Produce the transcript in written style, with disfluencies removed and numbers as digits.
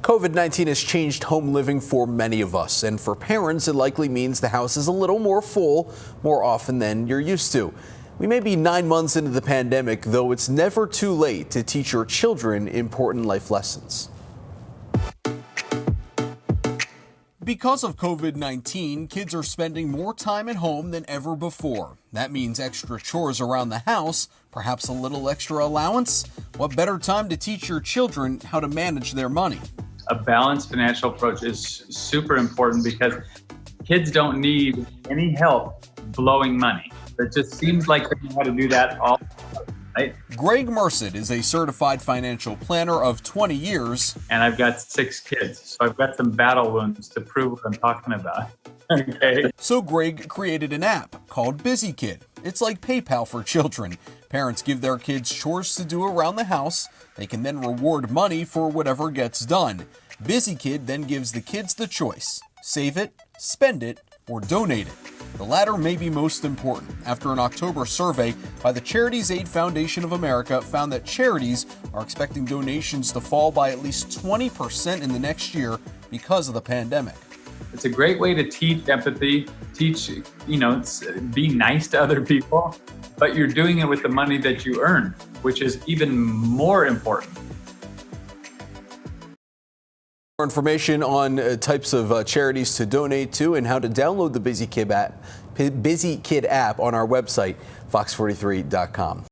COVID-19 has changed home living for many of us, and for parents, it likely means the house is a little more full more often than you're used to. We may be 9 months into the pandemic, though it's never too late to teach your children important life lessons. Because of COVID-19, kids are spending more time at home than ever before. That means extra chores around the house, perhaps a little extra allowance. What better time to teach your children how to manage their money? A balanced financial approach is super important because kids don't need any help blowing money. It just seems like they know how to do that all the time, right? Greg Merced is a certified financial planner of 20 years. And I've got 6 kids, so I've got some battle wounds to prove what I'm talking about. Okay. So Greg created an app called BusyKid. It's like PayPal for children. Parents give their kids chores to do around the house. They can then reward money for whatever gets done. BusyKid then gives the kids the choice: save it, spend it, or donate it. The latter may be most important, after an October survey by the Charities Aid Foundation of America found that charities are expecting donations to fall by at least 20% in the next year because of the pandemic. It's a great way to teach empathy, be nice to other people, but you're doing it with the money that you earn, which is even more important. More information on types of charities to donate to and how to download the BusyKid app on our website, fox43.com.